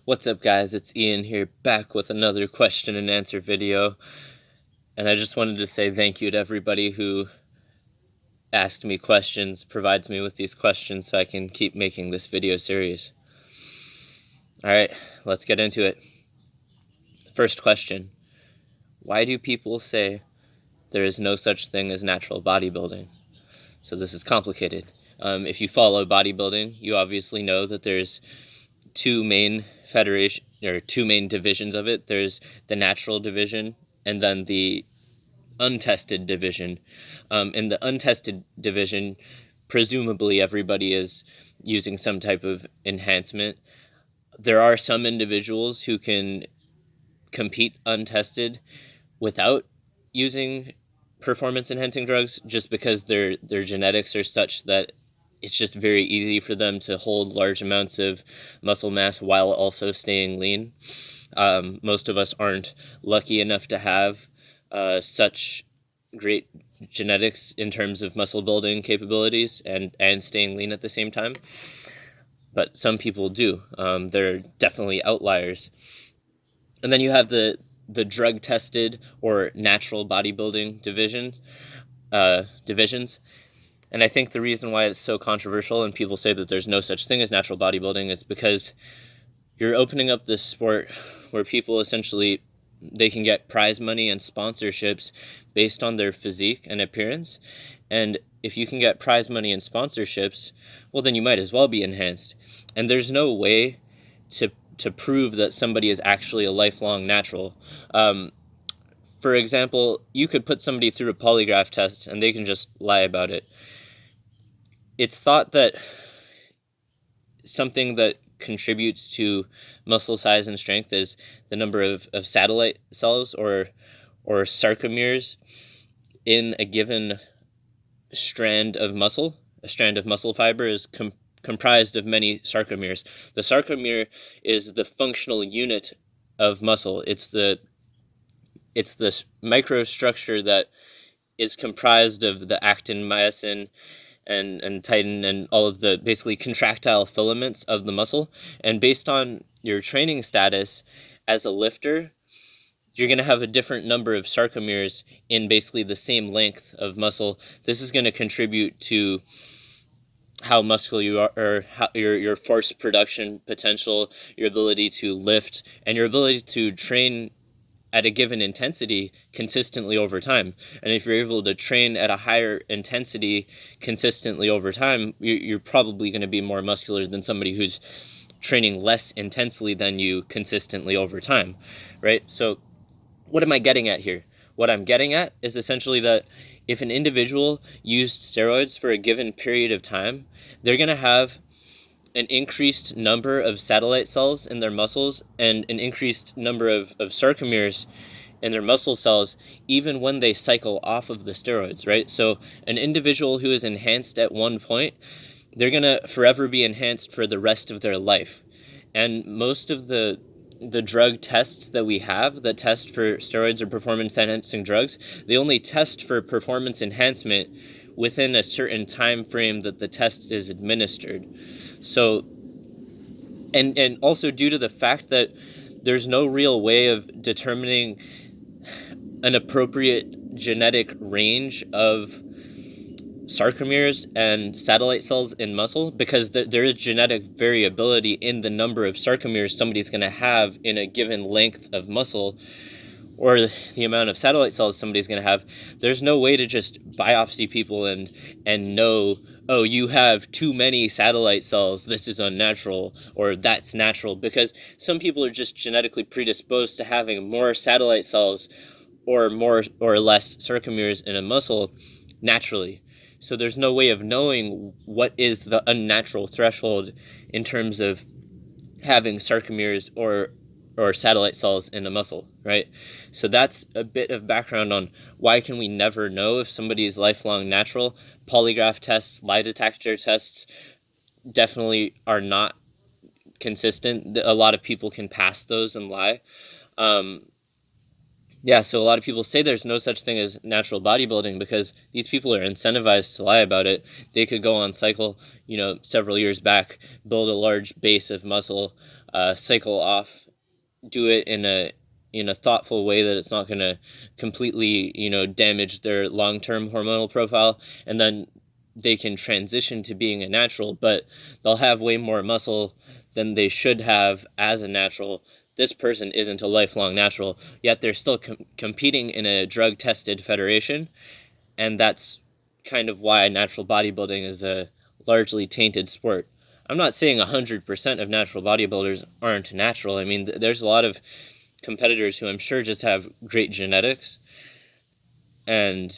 What's up, guys? It's Ian here, back with another question and answer video. And I just wanted to say thank you to everybody who asked me questions, provides me with these questions so I can keep making this video series. Alright, let's get into it. First question. Why do people say there is no such thing as natural bodybuilding? So this is complicated. If you follow bodybuilding, you obviously know that there's two main divisions of it. There's the natural division and then the untested division. In the untested division, presumably everybody is using some type of enhancement. There are some individuals who can compete untested without using performance enhancing drugs, just because their genetics are such that it's just very easy for them to hold large amounts of muscle mass while also staying lean. Most of us aren't lucky enough to have such great genetics in terms of muscle building capabilities and staying lean at the same time. But some people do. They're definitely outliers. And then you have the drug tested or natural bodybuilding divisions. And I think the reason why it's so controversial and people say that there's no such thing as natural bodybuilding is because you're opening up this sport where people essentially, they can get prize money and sponsorships based on their physique and appearance. And if you can get prize money and sponsorships, well, then you might as well be enhanced. And there's no way to prove that somebody is actually a lifelong natural. For example, you could put somebody through a polygraph test and they can just lie about it. It's thought that something that contributes to muscle size and strength is the number of satellite cells or sarcomeres in a given strand of muscle. A strand of muscle fiber is comprised of many sarcomeres. The sarcomere is the functional unit of muscle. It's this microstructure that is comprised of the actin, myosin, and titin, and all of the basically contractile filaments of the muscle. And based on your training status as a lifter, you're going to have a different number of sarcomeres in basically the same length of muscle. This is going to contribute to how muscular you are, or how your force production potential, your ability to lift, and your ability to train at a given intensity consistently over time. And if you're able to train at a higher intensity consistently over time, you're probably going to be more muscular than somebody who's training less intensely than you consistently over time, right? So what am I getting at here? What I'm getting at is essentially that if an individual used steroids for a given period of time, they're going to have an increased number of satellite cells in their muscles and an increased number of sarcomeres in their muscle cells, even when they cycle off of the steroids, right? So an individual who is enhanced at one point, they're going to forever be enhanced for the rest of their life. And most of the drug tests that we have that test for steroids or performance enhancing drugs, they only test for performance enhancement within a certain time frame that the test is administered. So, and also due to the fact that there's no real way of determining an appropriate genetic range of sarcomeres and satellite cells in muscle, because there is genetic variability in the number of sarcomeres somebody's going to have in a given length of muscle, or the amount of satellite cells somebody's going to have. There's no way to just biopsy people and know, oh, you have too many satellite cells, this is unnatural, or that's natural, because some people are just genetically predisposed to having more satellite cells or more or less sarcomeres in a muscle naturally. So there's no way of knowing what is the unnatural threshold in terms of having sarcomeres or satellite cells in a muscle, right? So that's a bit of background on why can we never know if somebody is lifelong natural. Polygraph tests, lie detector tests definitely are not consistent. A lot of people can pass those and lie. So a lot of people say there's no such thing as natural bodybuilding because these people are incentivized to lie about it. They could go on cycle, several years back, build a large base of muscle, cycle off, do it in a thoughtful way that it's not going to completely, damage their long-term hormonal profile, and then they can transition to being a natural, but they'll have way more muscle than they should have as a natural. This person isn't a lifelong natural, yet they're still competing in a drug-tested federation, and that's kind of why natural bodybuilding is a largely tainted sport. I'm not saying 100% of natural bodybuilders aren't natural. I mean, there's a lot of competitors who I'm sure just have great genetics. And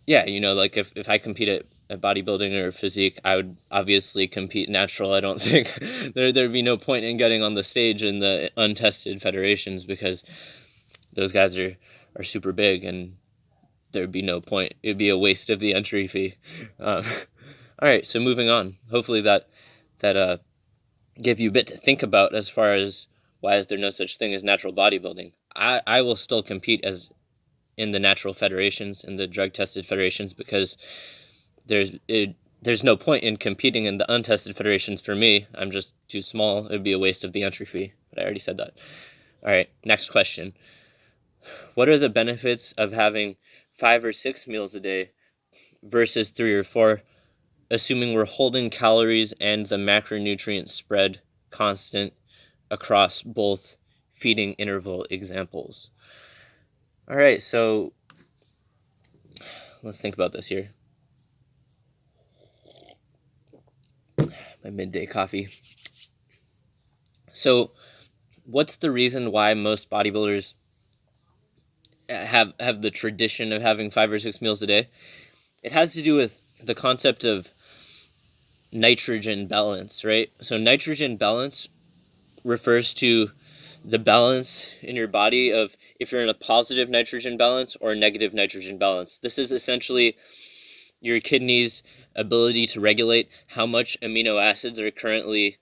yeah, like if I compete at bodybuilding or physique, I would obviously compete natural. I don't think there'd be no point in getting on the stage in the untested federations, because those guys are super big, and there'd be no point. It'd be a waste of the entry fee. All right, so moving on. Hopefully that gave you a bit to think about as far as why is there no such thing as natural bodybuilding. I will still compete as in the natural federations, in the drug-tested federations, because there's no point in competing in the untested federations for me. I'm just too small. It would be a waste of the entry fee, but I already said that. All right, next question. What are the benefits of having 5 or 6 meals a day versus 3 or 4, assuming we're holding calories and the macronutrient spread constant across both feeding interval examples? All right, so let's think about this here. My midday coffee. So, what's the reason why most bodybuilders have the tradition of having 5 or 6 meals a day? It has to do with the concept of nitrogen balance, right? So nitrogen balance refers to the balance in your body of if you're in a positive nitrogen balance or a negative nitrogen balance. This is essentially your kidneys' ability to regulate how much amino acids are currently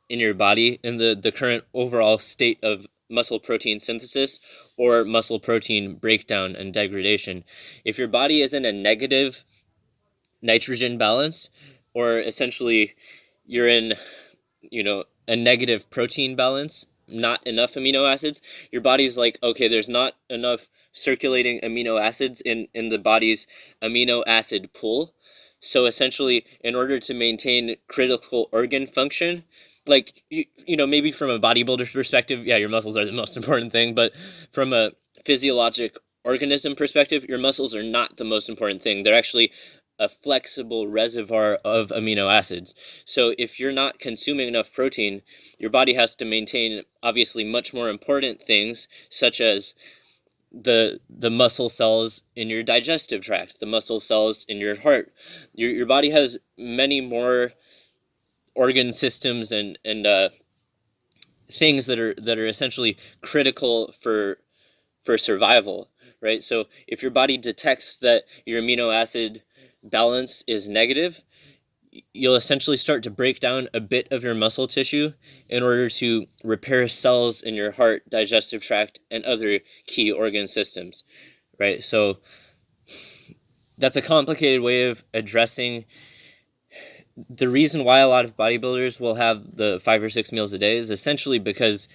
in your body in the current overall state of muscle protein synthesis or muscle protein breakdown and degradation. If your body is in a negative nitrogen balance, or essentially you're in, a negative protein balance, not enough amino acids, your body's like, okay, there's not enough circulating amino acids in the body's amino acid pool. So essentially, in order to maintain critical organ function, like, maybe from a bodybuilder's perspective, yeah, your muscles are the most important thing, but from a physiologic organism perspective, your muscles are not the most important thing. They're actually a flexible reservoir of amino acids. So if you're not consuming enough protein, your body has to maintain obviously much more important things, such as the muscle cells in your digestive tract, the muscle cells in your heart. Your body has many more organ systems and things that are essentially critical for survival, right? So if your body detects that your amino acid balance is negative, you'll essentially start to break down a bit of your muscle tissue in order to repair cells in your heart, digestive tract, and other key organ systems, right? So that's a complicated way of addressing the reason why a lot of bodybuilders will have the 5 or 6 meals a day is essentially because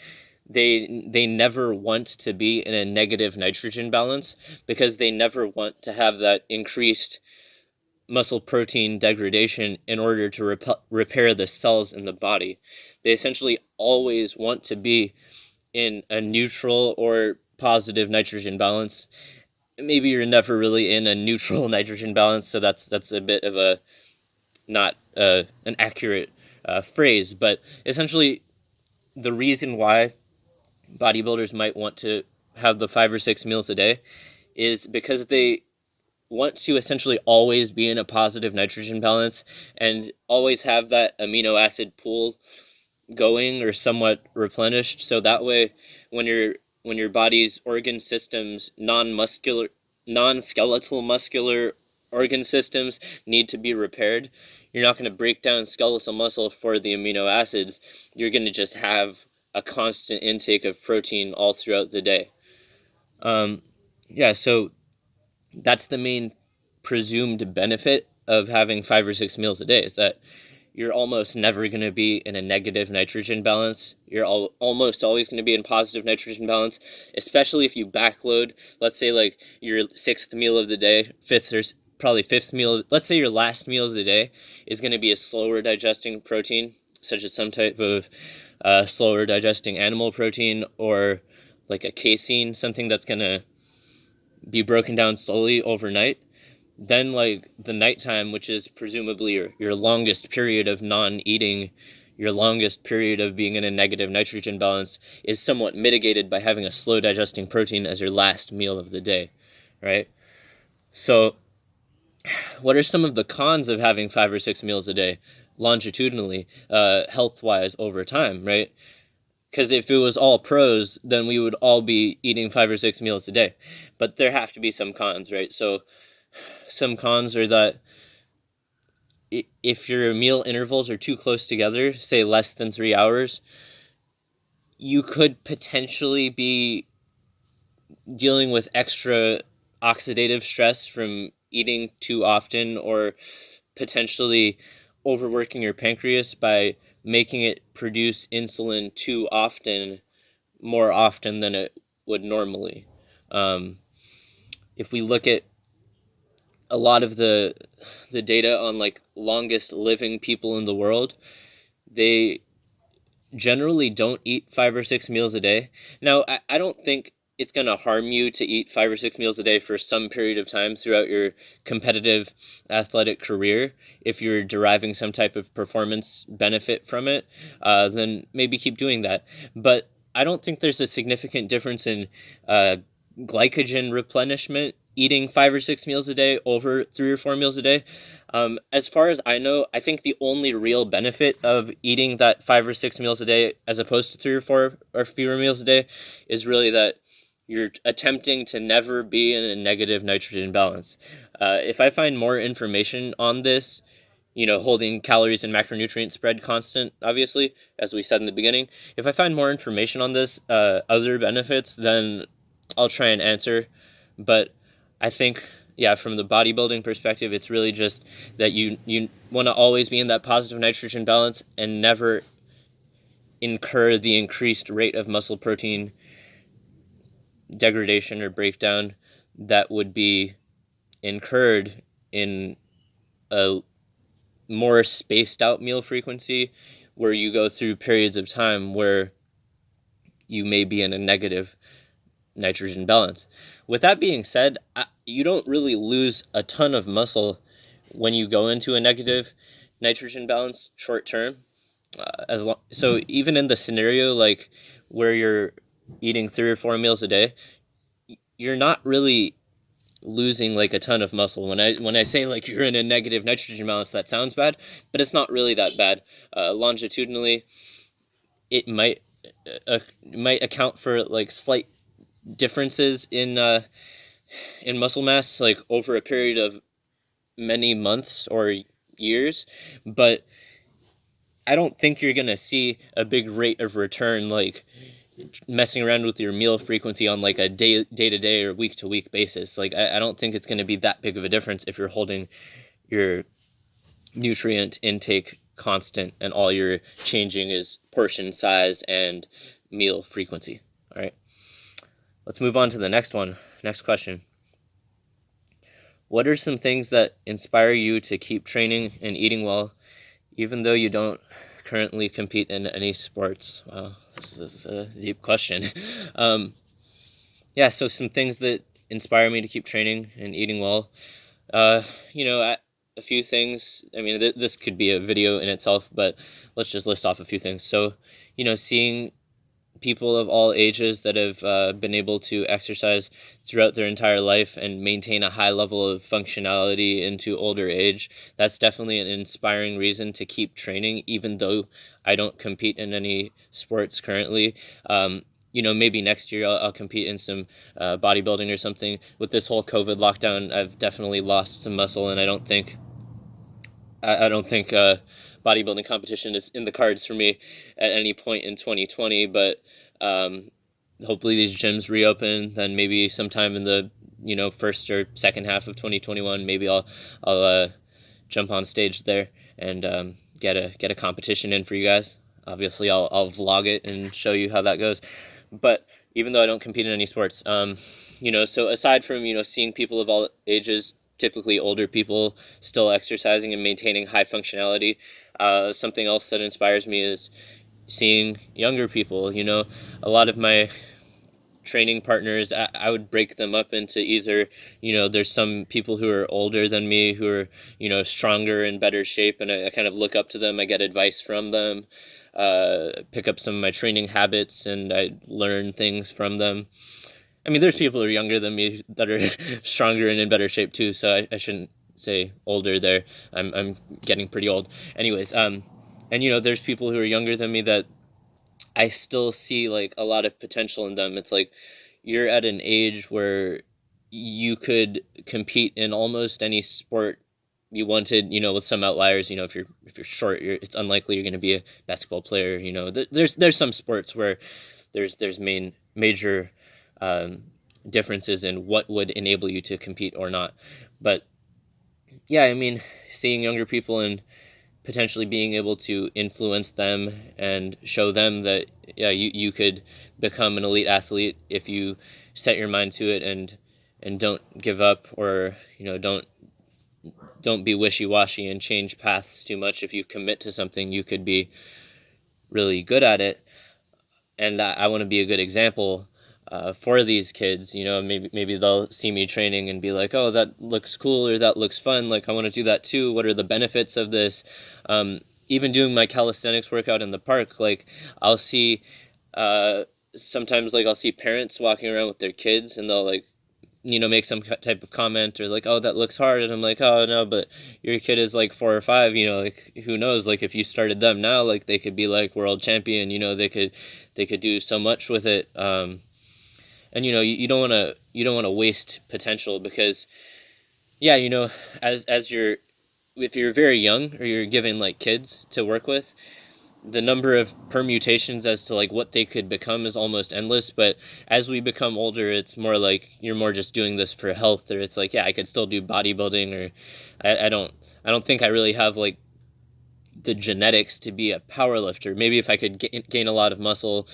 they never want to be in a negative nitrogen balance, because they never want to have that increased muscle protein degradation in order to repair the cells in the body. They essentially always want to be in a neutral or positive nitrogen balance. Maybe you're never really in a neutral nitrogen balance, so that's a bit of a not an accurate phrase, but essentially the reason why bodybuilders might want to have the 5 or 6 meals a day is because they want to essentially always be in a positive nitrogen balance and always have that amino acid pool going or somewhat replenished, so that way when your body's organ systems, non-skeletal muscular organ systems need to be repaired, you're not going to break down skeletal muscle for the amino acids. You're going to just have a constant intake of protein all throughout the day. So that's the main presumed benefit of having 5 or 6 meals a day, is that you're almost never going to be in a negative nitrogen balance. You're almost always going to be in positive nitrogen balance, especially if you backload. Let's say like your sixth meal of the day, fifth meal. Let's say your last meal of the day is going to be a slower digesting protein, such as some type of slower digesting animal protein, or like a casein, something that's going to be broken down slowly overnight. Then like the nighttime, which is presumably your longest period of non-eating, your longest period of being in a negative nitrogen balance, is somewhat mitigated by having a slow digesting protein as your last meal of the day, right? So what are some of the cons of having 5 or 6 meals a day longitudinally, health-wise over time, right? Because if it was all pros, then we would all be eating 5 or 6 meals a day. But there have to be some cons, right? So some cons are that if your meal intervals are too close together, say less than 3 hours, you could potentially be dealing with extra oxidative stress from eating too often, or potentially overworking your pancreas by making it produce insulin too often, more often than it would normally. If we look at a lot of the data on like longest living people in the world, they generally don't eat 5 or 6 meals a day. Now, I don't think it's going to harm you to eat 5 or 6 meals a day for some period of time throughout your competitive athletic career. If you're deriving some type of performance benefit from it, then maybe keep doing that. But I don't think there's a significant difference in glycogen replenishment eating 5 or 6 meals a day over 3 or 4 meals a day. As far as I know, I think the only real benefit of eating that 5 or 6 meals a day as opposed to 3 or 4 or fewer meals a day is really that you're attempting to never be in a negative nitrogen balance. If I find more information on this, holding calories and macronutrient spread constant, obviously, as we said in the beginning, if I find more information on this, other benefits, then I'll try and answer. But I think, yeah, from the bodybuilding perspective, it's really just that you want to always be in that positive nitrogen balance and never incur the increased rate of muscle protein degradation or breakdown that would be incurred in a more spaced out meal frequency, where you go through periods of time where you may be in a negative nitrogen balance. With that being said, you don't really lose a ton of muscle when you go into a negative nitrogen balance short term. So even in the scenario like where you're eating 3 or 4 meals a day, you're not really losing like a ton of muscle. When I say like you're in a negative nitrogen balance, that sounds bad, but it's not really that bad. Longitudinally, it might account for like slight differences in muscle mass, like over a period of many months or years, but I don't think you're gonna see a big rate of return, like messing around with your meal frequency on like a day to day or week to week basis. Like I don't think it's gonna be that big of a difference if you're holding your nutrient intake constant and all you're changing is portion size and meal frequency. All right, let's move on to the next one. Next question. What are some things that inspire you to keep training and eating well, even though you don't currently compete in any sports? Wow, this is a deep question. So some things that inspire me to keep training and eating well. A few things. I mean, this could be a video in itself, but let's just list off a few things. So, seeing people of all ages that have been able to exercise throughout their entire life and maintain a high level of functionality into older age, that's definitely an inspiring reason to keep training, even though I don't compete in any sports currently. Maybe next year I'll compete in some bodybuilding or something. With this whole COVID lockdown, I've definitely lost some muscle, and I don't think bodybuilding competition is in the cards for me at any point in 2020, but hopefully these gyms reopen, then maybe sometime in the first or second half of 2021, maybe I'll jump on stage there and get a competition in for you guys. Obviously, I'll vlog it and show you how that goes. But even though I don't compete in any sports, so aside from seeing people of all ages, typically older people, still exercising and maintaining high functionality, something else that inspires me is seeing younger people. A lot of my training partners, I would break them up into either, there's some people who are older than me who are, stronger and better shape, and I kind of look up to them. I get advice from them, pick up some of my training habits, and I learn things from them. I mean, there's people who are younger than me that are stronger and in better shape too, so I shouldn't say older there. I'm getting pretty old. Anyways, and there's people who are younger than me that I still see like a lot of potential in them. It's like you're at an age where you could compete in almost any sport you wanted, with some outliers. If you're short, it's unlikely you're going to be a basketball player. There's some sports where there's major differences in what would enable you to compete or not. But yeah, I mean, seeing younger people and potentially being able to influence them and show them that you could become an elite athlete if you set your mind to it and don't give up, or don't be wishy-washy and change paths too much. If you commit to something, you could be really good at it. And I want to be a good example for these kids. Maybe they'll see me training and be like, oh, that looks cool, or that looks fun, like I want to do that too. What are the benefits of this? Even doing my calisthenics workout in the park, like I'll see sometimes, like I'll see parents walking around with their kids, and they'll like make some type of comment, or like, oh, that looks hard, and I'm like, oh no, but your kid is like 4 or 5, like who knows, like if you started them now, like they could be like world champion. They could do so much with it. And you don't want to waste potential, because if you're very young, or you're given like kids to work with, the number of permutations as to like what they could become is almost endless. But as we become older, it's more like you're more just doing this for health, or it's like, yeah, I could still do bodybuilding, or I don't think I really have like the genetics to be a power lifter. Maybe if I could gain a lot of muscle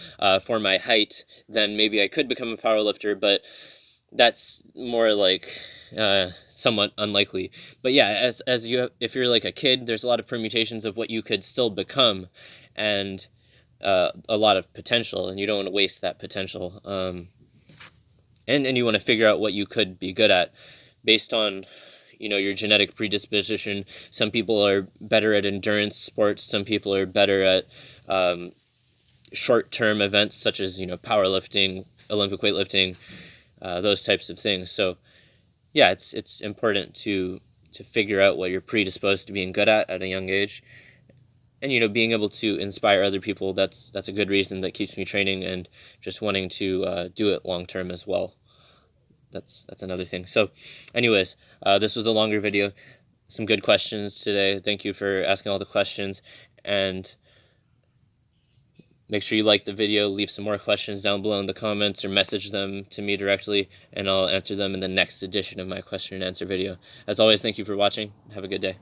for my height, then maybe I could become a power lifter, but that's more like somewhat unlikely. But yeah, if you're like a kid, there's a lot of permutations of what you could still become, and a lot of potential, and you don't want to waste that potential. And you want to figure out what you could be good at based on your genetic predisposition. Some people are better at endurance sports. Some people are better at short-term events such as powerlifting, Olympic weightlifting, those types of things. So yeah, it's important to figure out what you're predisposed to being good at a young age. And being able to inspire other people, that's a good reason that keeps me training, and just wanting to do it long term as well. That's another thing. So anyways, this was a longer video. Some good questions today. Thank you for asking all the questions, and make sure you like the video. Leave some more questions down below in the comments, or message them to me directly, and I'll answer them in the next edition of my question and answer video. As always, thank you for watching. Have a good day.